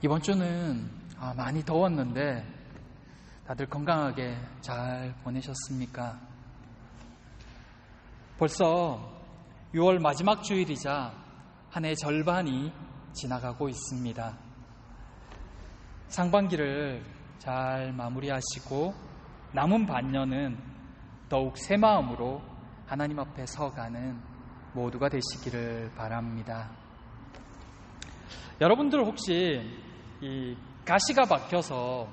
이번 주는 많이 더웠는데 다들 건강하게 잘 보내셨습니까? 벌써 6월 마지막 주일이자 한 해 절반이 지나가고 있습니다. 상반기를 잘 마무리하시고 남은 반년은 더욱 새 마음으로 하나님 앞에 서가는 모두가 되시기를 바랍니다. 여러분들 혹시 이 가시가 박혀서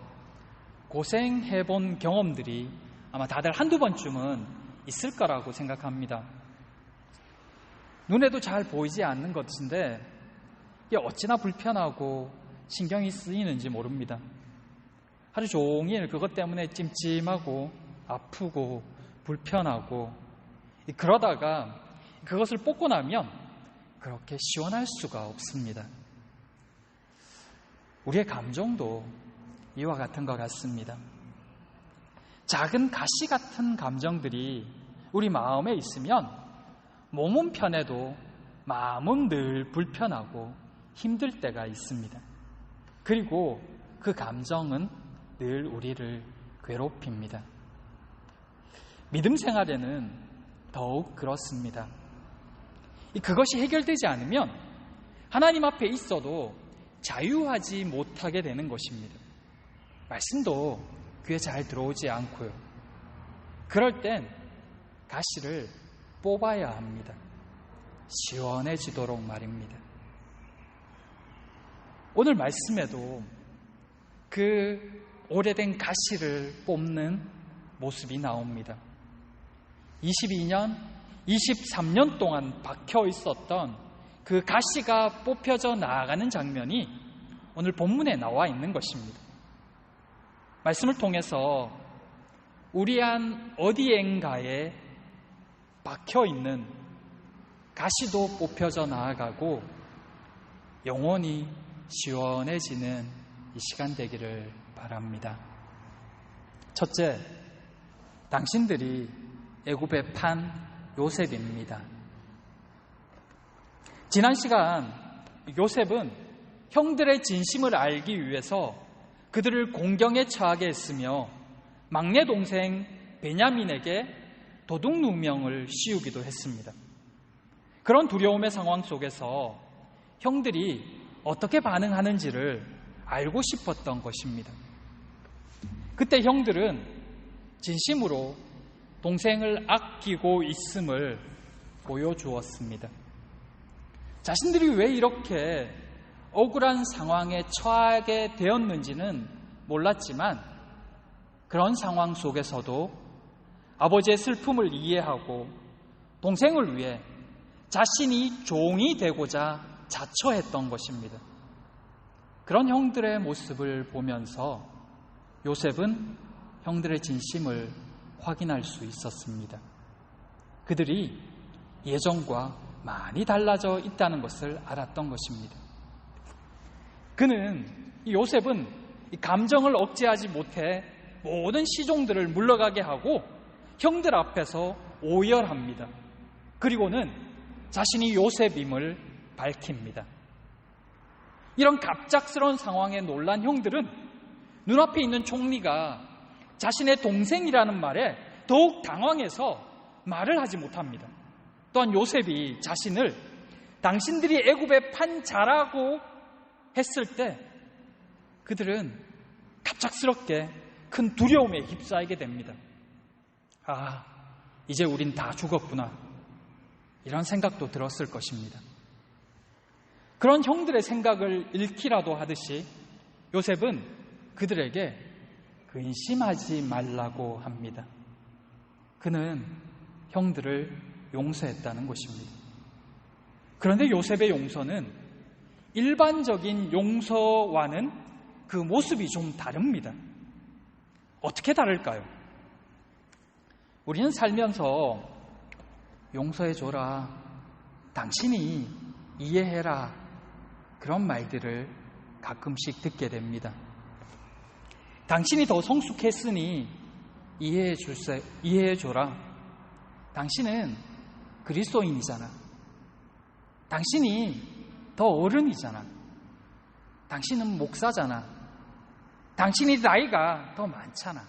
고생해본 경험들이 아마 다들 한두 번쯤은 있을 거라고 생각합니다. 눈에도 잘 보이지 않는 것인데 이게 어찌나 불편하고 신경이 쓰이는지 모릅니다. 하루 종일 그것 때문에 찜찜하고 아프고 불편하고 그러다가 그것을 뽑고 나면 그렇게 시원할 수가 없습니다. 우리의 감정도 이와 같은 것 같습니다. 작은 가시 같은 감정들이 우리 마음에 있으면 몸은 편해도 마음은 늘 불편하고 힘들 때가 있습니다. 그리고 그 감정은 늘 우리를 괴롭힙니다. 믿음 생활에는 더욱 그렇습니다. 그것이 해결되지 않으면 하나님 앞에 있어도 자유하지 못하게 되는 것입니다. 말씀도 귀에 잘 들어오지 않고요. 그럴 땐 가시를 뽑아야 합니다. 시원해지도록 말입니다. 오늘 말씀에도 그 오래된 가시를 뽑는 모습이 나옵니다. 22년, 23년 동안 박혀 있었던 그 가시가 뽑혀져 나아가는 장면이 오늘 본문에 나와 있는 것입니다. 말씀을 통해서 우리 안 어디엔가에 박혀 있는 가시도 뽑혀져 나아가고 영원히 시원해지는 이 시간 되기를 바랍니다. 첫째, 당신들이 애굽에 판 요셉입니다. 지난 시간 요셉은 형들의 진심을 알기 위해서 그들을 공경에 처하게 했으며 막내 동생 베냐민에게 도둑 누명을 씌우기도 했습니다. 그런 두려움의 상황 속에서 형들이 어떻게 반응하는지를 알고 싶었던 것입니다. 그때 형들은 진심으로 동생을 아끼고 있음을 보여주었습니다. 자신들이 왜 이렇게 억울한 상황에 처하게 되었는지는 몰랐지만 그런 상황 속에서도 아버지의 슬픔을 이해하고 동생을 위해 자신이 종이 되고자 자처했던 것입니다. 그런 형들의 모습을 보면서 요셉은 형들의 진심을 확인할 수 있었습니다. 그들이 예전과 많이 달라져 있다는 것을 알았던 것입니다. 요셉은 이 감정을 억제하지 못해 모든 시종들을 물러가게 하고 형들 앞에서 오열합니다. 그리고는 자신이 요셉임을 밝힙니다. 이런 갑작스러운 상황에 놀란 형들은 눈앞에 있는 총리가 자신의 동생이라는 말에 더욱 당황해서 말을 하지 못합니다. 또한 요셉이 자신을 당신들이 애굽에 판 자라고 했을 때 그들은 갑작스럽게 큰 두려움에 휩싸이게 됩니다. 이제 우린 다 죽었구나. 이런 생각도 들었을 것입니다. 그런 형들의 생각을 잃기라도 하듯이 요셉은 그들에게 근심하지 말라고 합니다. 그는 형들을 용서했다는 것입니다. 그런데 요셉의 용서는 일반적인 용서와는 그 모습이 좀 다릅니다. 어떻게 다를까요? 우리는 살면서 용서해줘라, 당신이 이해해라, 그런 말들을 가끔씩 듣게 됩니다. 당신이 더 성숙했으니 이해해줘라. 당신은 그리스도인이잖아. 당신이 더 어른이잖아. 당신은 목사잖아. 당신이 나이가 더 많잖아.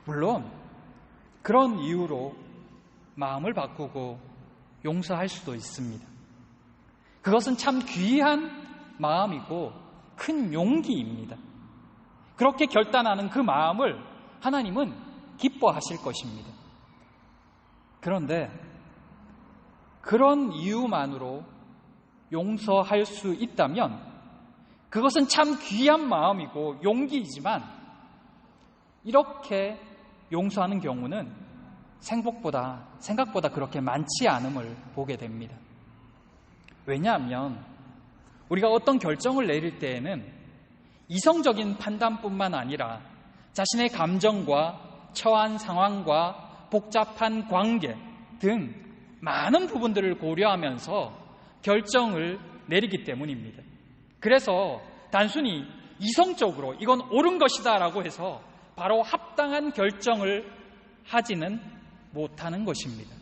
물론 그런 이유로 마음을 바꾸고 용서할 수도 있습니다. 그것은 참 귀한 마음이고 큰 용기입니다. 그렇게 결단하는 그 마음을 하나님은 기뻐하실 것입니다. 그런데 그런 이유만으로 용서할 수 있다면 그것은 참 귀한 마음이고 용기이지만 이렇게 용서하는 경우는 생각보다 그렇게 많지 않음을 보게 됩니다. 왜냐하면 우리가 어떤 결정을 내릴 때에는 이성적인 판단뿐만 아니라 자신의 감정과 처한 상황과 복잡한 관계 등 많은 부분들을 고려하면서 결정을 내리기 때문입니다. 그래서 단순히 이성적으로 이건 옳은 것이다 라고 해서 바로 합당한 결정을 하지는 못하는 것입니다.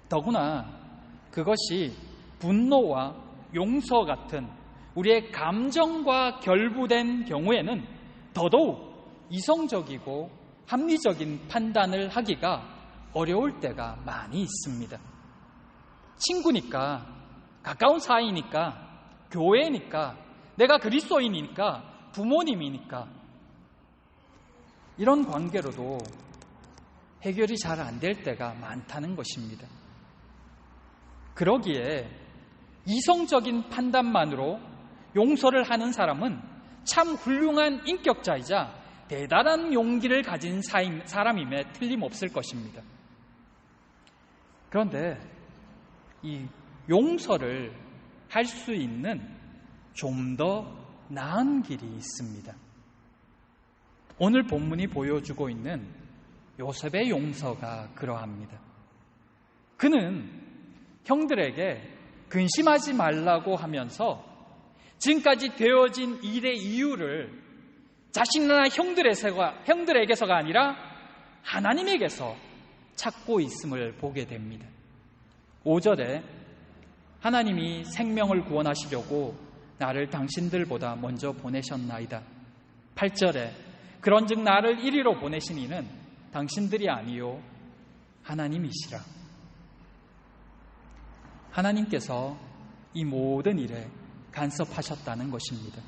더구나 그것이 분노와 용서 같은 우리의 감정과 결부된 경우에는 더더욱 이성적이고 합리적인 판단을 하기가 어려울 때가 많이 있습니다. 친구니까, 가까운 사이니까, 교회니까, 내가 그리스도인이니까, 부모님이니까 이런 관계로도 해결이 잘 안 될 때가 많다는 것입니다. 그러기에 이성적인 판단만으로 용서를 하는 사람은 참 훌륭한 인격자이자 대단한 용기를 가진 사람임에 틀림없을 것입니다. 그런데 이 용서를 할 수 있는 좀 더 나은 길이 있습니다. 오늘 본문이 보여주고 있는 요셉의 용서가 그러합니다. 그는 형들에게 근심하지 말라고 하면서 지금까지 되어진 일의 이유를 자신이나 형들에게서가 아니라 하나님에게서 찾고 있음을 보게 됩니다. 5절에 하나님이 생명을 구원하시려고 나를 당신들보다 먼저 보내셨나이다. 8절에 그런즉 나를 이리로 보내신 이는 당신들이 아니요 하나님이시라. 하나님께서 이 모든 일에 간섭하셨다는 것입니다.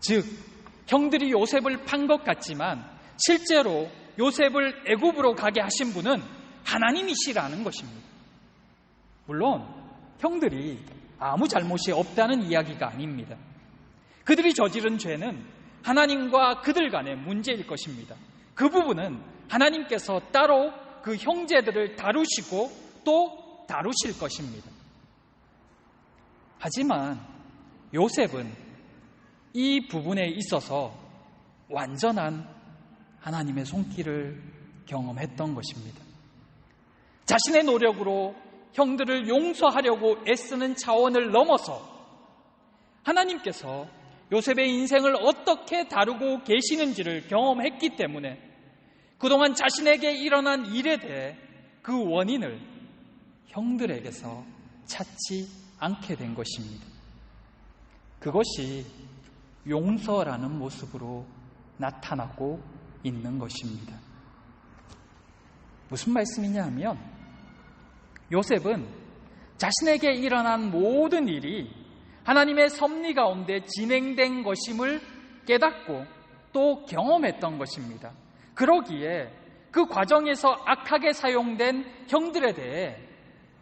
즉 형들이 요셉을 판 것 같지만 실제로 요셉을 애굽으로 가게 하신 분은 하나님이시라는 것입니다. 물론 형들이 아무 잘못이 없다는 이야기가 아닙니다. 그들이 저지른 죄는 하나님과 그들 간의 문제일 것입니다. 그 부분은 하나님께서 따로 그 형제들을 다루시고 또 다루실 것입니다. 하지만 요셉은 이 부분에 있어서 완전한 하나님의 손길을 경험했던 것입니다. 자신의 노력으로 형들을 용서하려고 애쓰는 차원을 넘어서 하나님께서 요셉의 인생을 어떻게 다루고 계시는지를 경험했기 때문에 그동안 자신에게 일어난 일에 대해 그 원인을 형들에게서 찾지 않게 된 것입니다. 그것이 용서라는 모습으로 나타나고 있는 것입니다. 무슨 말씀이냐 하면 요셉은 자신에게 일어난 모든 일이 하나님의 섭리 가운데 진행된 것임을 깨닫고 또 경험했던 것입니다. 그러기에 그 과정에서 악하게 사용된 형들에 대해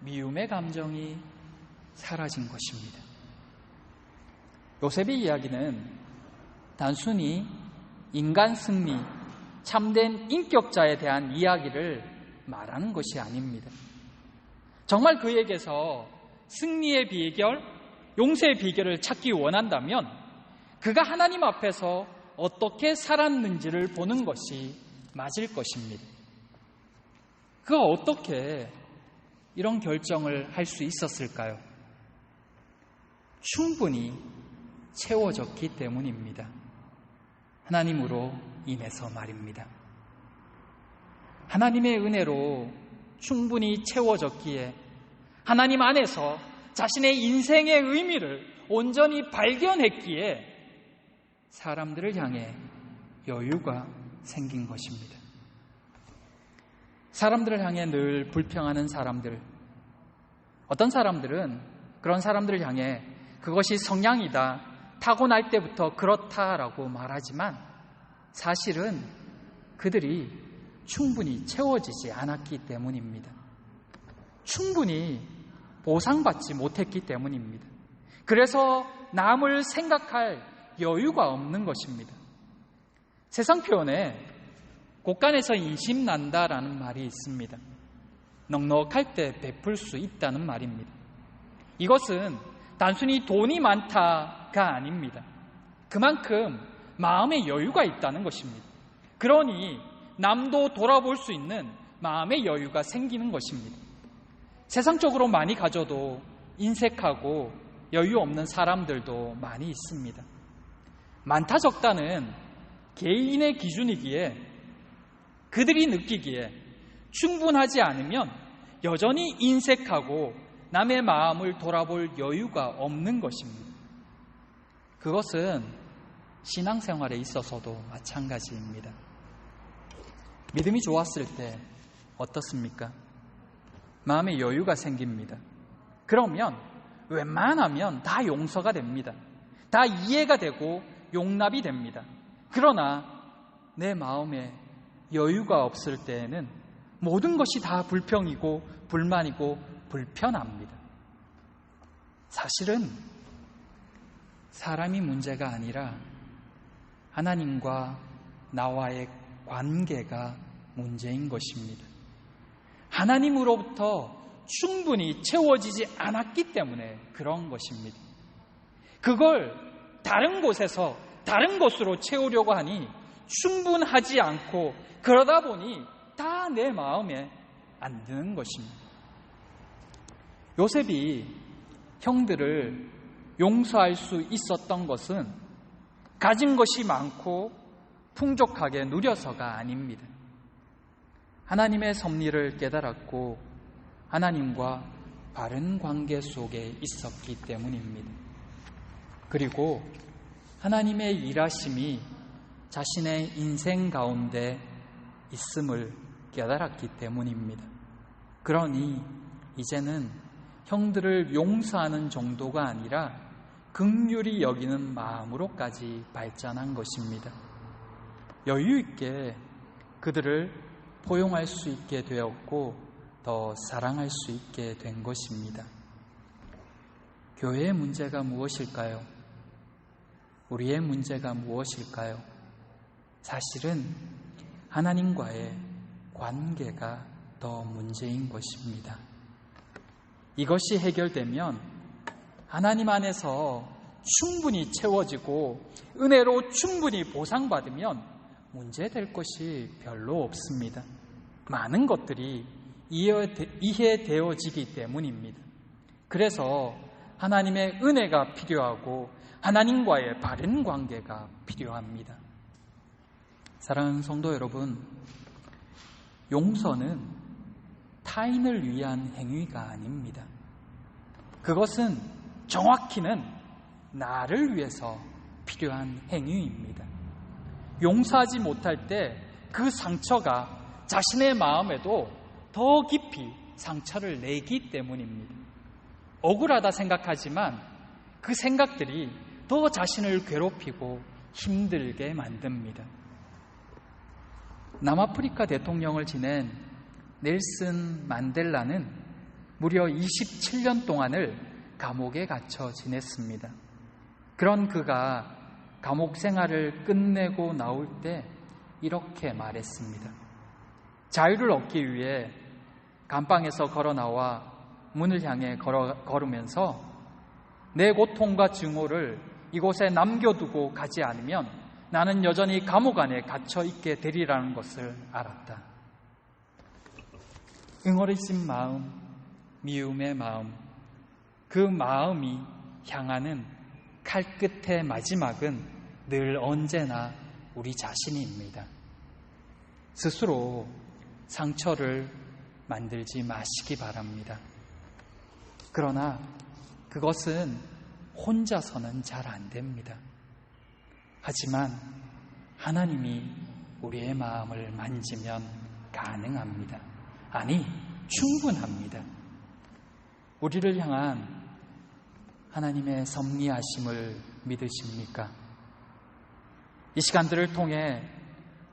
미움의 감정이 사라진 것입니다. 요셉의 이야기는 단순히 인간 승리, 참된 인격자에 대한 이야기를 말하는 것이 아닙니다. 정말 그에게서 승리의 비결, 용서의 비결을 찾기 원한다면 그가 하나님 앞에서 어떻게 살았는지를 보는 것이 맞을 것입니다. 그가 어떻게 이런 결정을 할 수 있었을까요? 충분히 채워졌기 때문입니다. 하나님으로 인해서 말입니다. 하나님의 은혜로 충분히 채워졌기에 하나님 안에서 자신의 인생의 의미를 온전히 발견했기에 사람들을 향해 여유가 생긴 것입니다. 사람들을 향해 늘 불평하는 사람들, 어떤 사람들은 그런 사람들을 향해 그것이 성향이다, 타고날 때부터 그렇다라고 말하지만 사실은 그들이 충분히 채워지지 않았기 때문입니다. 충분히 보상받지 못했기 때문입니다. 그래서 남을 생각할 여유가 없는 것입니다. 세상 표현에 곳간에서 인심난다라는 말이 있습니다. 넉넉할 때 베풀 수 있다는 말입니다. 이것은 단순히 돈이 많다가 아닙니다. 그만큼 마음의 여유가 있다는 것입니다. 그러니 남도 돌아볼 수 있는 마음의 여유가 생기는 것입니다. 세상적으로 많이 가져도 인색하고 여유 없는 사람들도 많이 있습니다. 많다 적다는 개인의 기준이기에 그들이 느끼기에 충분하지 않으면 여전히 인색하고 남의 마음을 돌아볼 여유가 없는 것입니다. 그것은 신앙생활에 있어서도 마찬가지입니다. 믿음이 좋았을 때 어떻습니까? 마음의 여유가 생깁니다. 그러면 웬만하면 다 용서가 됩니다. 다 이해가 되고 용납이 됩니다. 그러나 내 마음에 여유가 없을 때에는 모든 것이 다 불평이고 불만이고 불편합니다. 사실은 사람이 문제가 아니라 하나님과 나와의 관계가 문제인 것입니다. 하나님으로부터 충분히 채워지지 않았기 때문에 그런 것입니다. 그걸 다른 곳에서 다른 것으로 채우려고 하니 충분하지 않고 그러다 보니 다 내 마음에 안 드는 것입니다. 요셉이 형들을 용서할 수 있었던 것은 가진 것이 많고 풍족하게 누려서가 아닙니다. 하나님의 섭리를 깨달았고 하나님과 바른 관계 속에 있었기 때문입니다. 그리고 하나님의 일하심이 자신의 인생 가운데 있음을 깨달았기 때문입니다. 그러니 이제는 형들을 용서하는 정도가 아니라 긍휼히 여기는 마음으로까지 발전한 것입니다. 여유 있게 그들을 포용할 수 있게 되었고 더 사랑할 수 있게 된 것입니다. 교회의 문제가 무엇일까요? 우리의 문제가 무엇일까요? 사실은 하나님과의 관계가 더 문제인 것입니다. 이것이 해결되면 하나님 안에서 충분히 채워지고 은혜로 충분히 보상받으면 문제될 것이 별로 없습니다. 많은 것들이 이해되어지기 때문입니다. 그래서 하나님의 은혜가 필요하고 하나님과의 바른 관계가 필요합니다. 사랑하는 성도 여러분, 용서는 타인을 위한 행위가 아닙니다. 그것은 정확히는 나를 위해서 필요한 행위입니다. 용서하지 못할 때 그 상처가 자신의 마음에도 더 깊이 상처를 내기 때문입니다. 억울하다 생각하지만 그 생각들이 더 자신을 괴롭히고 힘들게 만듭니다. 남아프리카 대통령을 지낸 넬슨 만델라는 무려 27년 동안을 감옥에 갇혀 지냈습니다. 그런 그가 감옥 생활을 끝내고 나올 때 이렇게 말했습니다. 자유를 얻기 위해 감방에서 걸어 나와 문을 향해 걸으면서 내 고통과 증오를 이곳에 남겨두고 가지 않으면 나는 여전히 감옥 안에 갇혀 있게 되리라는 것을 알았다. 응어리진 마음, 미움의 마음, 그 마음이 향하는 칼끝의 마지막은 늘 언제나 우리 자신입니다. 스스로 상처를 만들지 마시기 바랍니다. 그러나 그것은 혼자서는 잘 안 됩니다. 하지만 하나님이 우리의 마음을 만지면 가능합니다. 아니, 충분합니다. 우리를 향한 하나님의 섭리하심을 믿으십니까? 이 시간들을 통해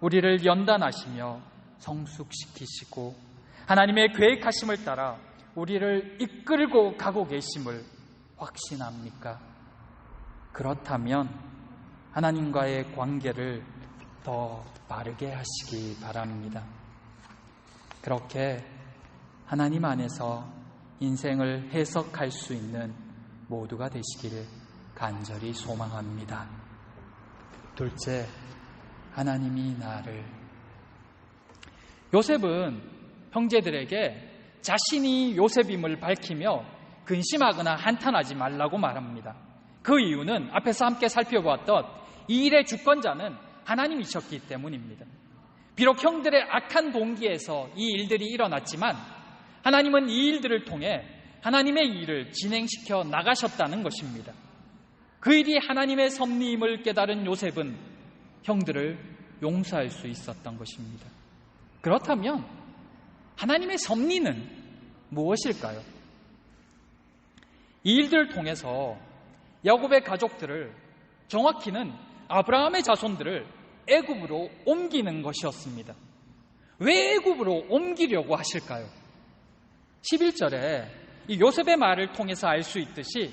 우리를 연단하시며 성숙시키시고 하나님의 계획하심을 따라 우리를 이끌고 가고 계심을 확신합니까? 그렇다면 하나님과의 관계를 더 바르게 하시기 바랍니다. 그렇게 하나님 안에서 인생을 해석할 수 있는 모두가 되시기를 간절히 소망합니다. 둘째, 하나님이 나를. 요셉은 형제들에게 자신이 요셉임을 밝히며 근심하거나 한탄하지 말라고 말합니다. 그 이유는 앞에서 함께 살펴보았던 이 일의 주권자는 하나님이셨기 때문입니다. 비록 형들의 악한 동기에서 이 일들이 일어났지만 하나님은 이 일들을 통해 하나님의 일을 진행시켜 나가셨다는 것입니다. 그 일이 하나님의 섭리임을 깨달은 요셉은 형들을 용서할 수 있었던 것입니다. 그렇다면 하나님의 섭리는 무엇일까요? 이 일들을 통해서 야곱의 가족들을, 정확히는 아브라함의 자손들을 애굽으로 옮기는 것이었습니다. 왜 애굽으로 옮기려고 하실까요? 11절에 이 요셉의 말을 통해서 알 수 있듯이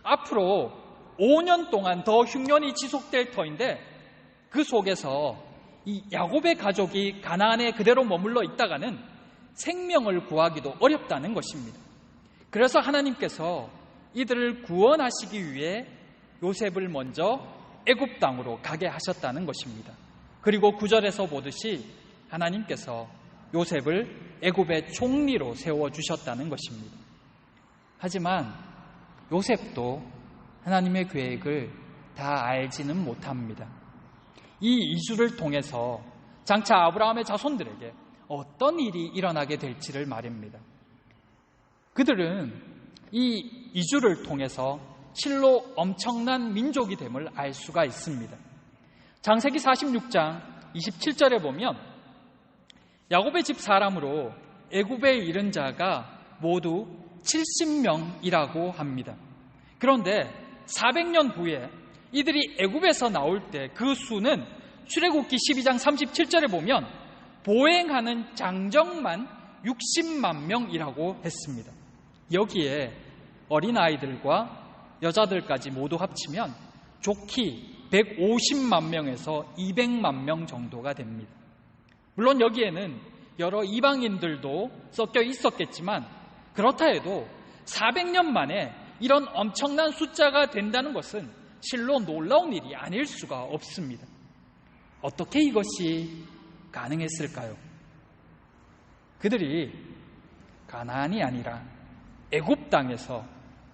앞으로 5년 동안 더 흉년이 지속될 터인데 그 속에서 이 야곱의 가족이 가나안에 그대로 머물러 있다가는 생명을 구하기도 어렵다는 것입니다. 그래서 하나님께서 이들을 구원하시기 위해 요셉을 먼저 애굽 땅으로 가게 하셨다는 것입니다. 그리고 9절에서 보듯이 하나님께서 요셉을 애굽의 총리로 세워주셨다는 것입니다. 하지만 요셉도 하나님의 계획을 다 알지는 못합니다. 이 이주를 통해서 장차 아브라함의 자손들에게 어떤 일이 일어나게 될지를 말입니다. 그들은 이 이주를 통해서 실로 엄청난 민족이 됨을 알 수가 있습니다. 창세기 46장 27절에 보면 야곱의 집 사람으로 애굽에 이른 자가 모두 70명이라고 합니다. 그런데 400년 후에 이들이 애굽에서 나올 때 그 수는 출애굽기 12장 37절에 보면 보행하는 장정만 60만 명이라고 했습니다. 여기에 어린아이들과 여자들까지 모두 합치면 좋기 150만 명에서 200만 명 정도가 됩니다. 물론 여기에는 여러 이방인들도 섞여 있었겠지만 그렇다 해도 400년 만에 이런 엄청난 숫자가 된다는 것은 실로 놀라운 일이 아닐 수가 없습니다. 어떻게 이것이 가능했을까요? 그들이 가나안이 아니라 애굽 땅에서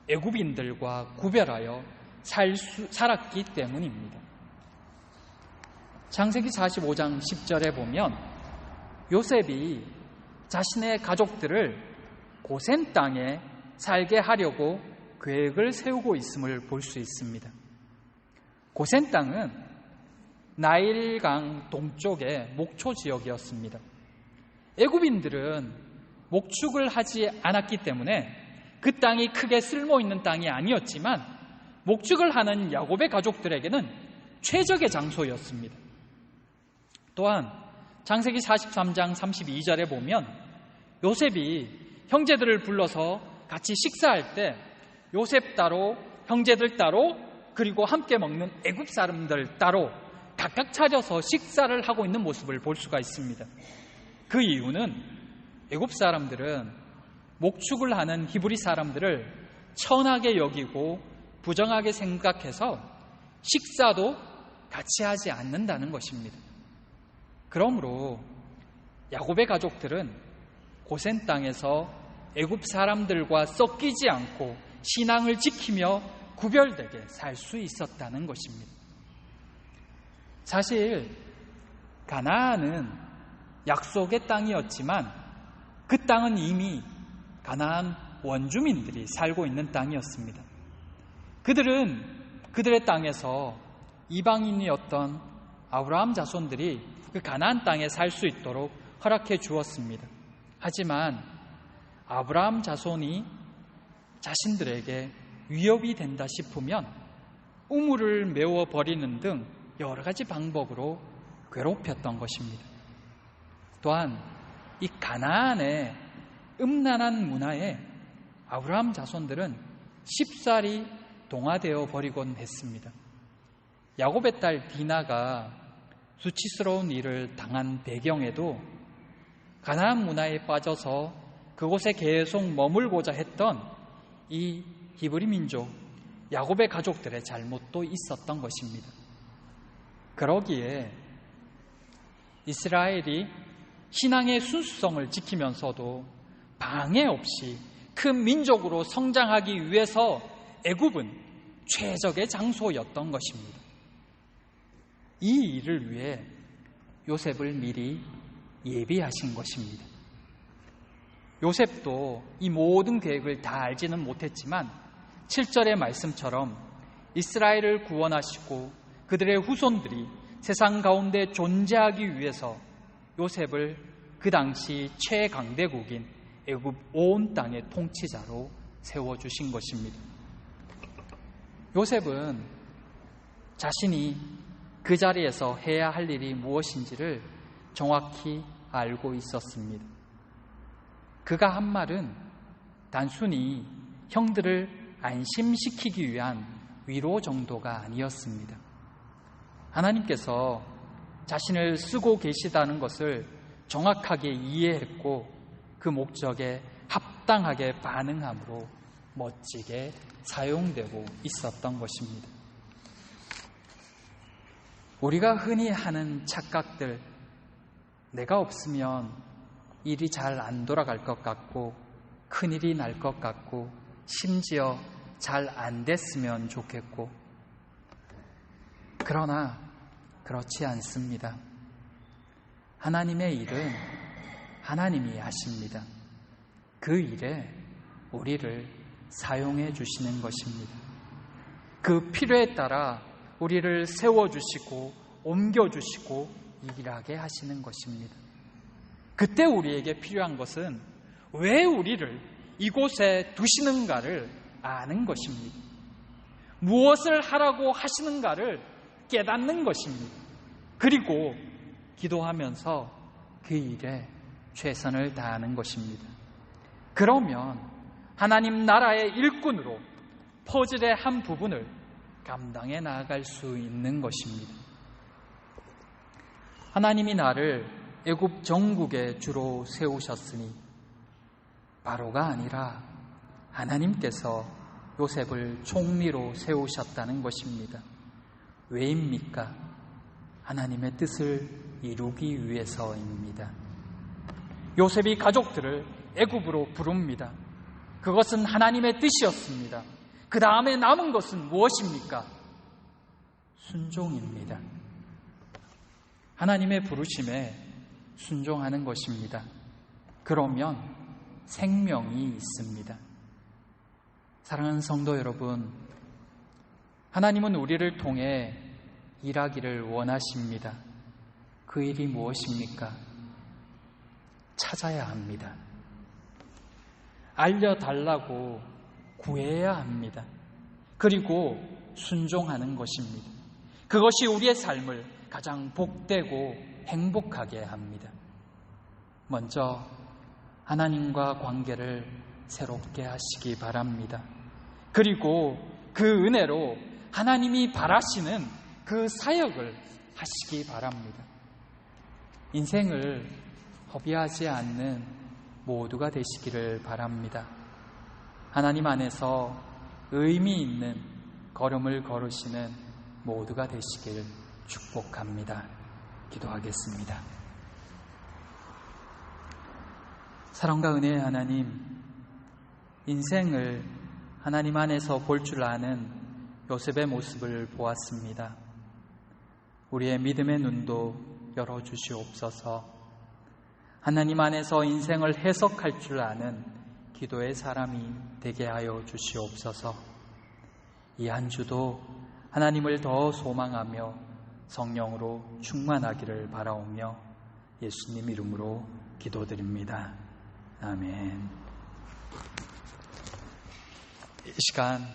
애굽인들과 구별하여 살았기 때문입니다. 창세기 45장 10절에 보면 요셉이 자신의 가족들을 고센 땅에 살게 하려고 계획을 세우고 있음을 볼 수 있습니다. 고센 땅은 나일강 동쪽의 목초 지역이었습니다. 애굽인들은 목축을 하지 않았기 때문에 그 땅이 크게 쓸모있는 땅이 아니었지만 목축을 하는 야곱의 가족들에게는 최적의 장소였습니다. 또한 창세기 43장 32절에 보면 요셉이 형제들을 불러서 같이 식사할 때 요셉 따로, 형제들 따로, 그리고 함께 먹는 애굽 사람들 따로 각각 차려서 식사를 하고 있는 모습을 볼 수가 있습니다. 그 이유는 애굽 사람들은 목축을 하는 히브리 사람들을 천하게 여기고 부정하게 생각해서 식사도 같이 하지 않는다는 것입니다. 그러므로 야곱의 가족들은 고센 땅에서 애굽 사람들과 섞이지 않고 신앙을 지키며 구별되게 살 수 있었다는 것입니다. 사실 가나안은 약속의 땅이었지만 그 땅은 이미 가나안 원주민들이 살고 있는 땅이었습니다. 그들은 그들의 땅에서 이방인이었던 아브라함 자손들이 그 가나안 땅에 살 수 있도록 허락해 주었습니다. 하지만 아브라함 자손이 자신들에게 위협이 된다 싶으면 우물을 메워 버리는 등 여러 가지 방법으로 괴롭혔던 것입니다. 또한 이 가나안의 음란한 문화에 아브라함 자손들은 쉽사리 동화되어 버리곤 했습니다. 야곱의 딸 디나가 수치스러운 일을 당한 배경에도 가나안 문화에 빠져서 그곳에 계속 머물고자 했던 이 히브리 민족 야곱의 가족들의 잘못도 있었던 것입니다. 그러기에 이스라엘이 신앙의 순수성을 지키면서도 방해 없이 큰 민족으로 성장하기 위해서 애굽은 최적의 장소였던 것입니다. 이 일을 위해 요셉을 미리 예비하신 것입니다. 요셉도 이 모든 계획을 다 알지는 못했지만 7절의 말씀처럼 이스라엘을 구원하시고 그들의 후손들이 세상 가운데 존재하기 위해서 요셉을 그 당시 최강대국인 애굽 온 땅의 통치자로 세워주신 것입니다. 요셉은 자신이 그 자리에서 해야 할 일이 무엇인지를 정확히 알고 있었습니다. 그가 한 말은 단순히 형들을 안심시키기 위한 위로 정도가 아니었습니다. 하나님께서 자신을 쓰고 계시다는 것을 정확하게 이해했고 그 목적에 합당하게 반응함으로 멋지게 사용되고 있었던 것입니다. 우리가 흔히 하는 착각들, 내가 없으면 일이 잘 안 돌아갈 것 같고 큰일이 날 것 같고 심지어 잘 안 됐으면 좋겠고, 그러나 그렇지 않습니다. 하나님의 일은 하나님이 하십니다. 그 일에 우리를 사용해 주시는 것입니다. 그 필요에 따라 우리를 세워주시고 옮겨주시고 일하게 하시는 것입니다. 그때 우리에게 필요한 것은 왜 우리를 이곳에 두시는가를 아는 것입니다. 무엇을 하라고 하시는가를 깨닫는 것입니다. 그리고 기도하면서 그 일에 최선을 다하는 것입니다. 그러면 하나님 나라의 일꾼으로 퍼즐의 한 부분을 감당해 나아갈 수 있는 것입니다. 하나님이 나를 애굽 정국의 주로 세우셨으니 바로가 아니라 하나님께서 요셉을 총리로 세우셨다는 것입니다. 왜입니까? 하나님의 뜻을 이루기 위해서입니다. 요셉이 가족들을 애굽으로 부릅니다. 그것은 하나님의 뜻이었습니다. 그 다음에 남은 것은 무엇입니까? 순종입니다. 하나님의 부르심에 순종하는 것입니다. 그러면 생명이 있습니다. 사랑하는 성도 여러분, 하나님은 우리를 통해 일하기를 원하십니다. 그 일이 무엇입니까? 찾아야 합니다. 알려달라고 구해야 합니다. 그리고 순종하는 것입니다. 그것이 우리의 삶을 가장 복되고 행복하게 합니다. 먼저 하나님과 관계를 새롭게 하시기 바랍니다. 그리고 그 은혜로 하나님이 바라시는 그 사역을 하시기 바랍니다. 인생을 허비하지 않는 모두가 되시기를 바랍니다. 하나님 안에서 의미 있는 걸음을 걸으시는 모두가 되시길 축복합니다. 기도하겠습니다. 사랑과 은혜의 하나님, 인생을 하나님 안에서 볼 줄 아는 요셉의 모습을 보았습니다. 우리의 믿음의 눈도 열어주시옵소서. 하나님 안에서 인생을 해석할 줄 아는 기도의 사람이 되게 하여 주시옵소서. 이 한 주도 하나님을 더 소망하며 성령으로 충만하기를 바라오며 예수님 이름으로 기도드립니다. 아멘. 이 시간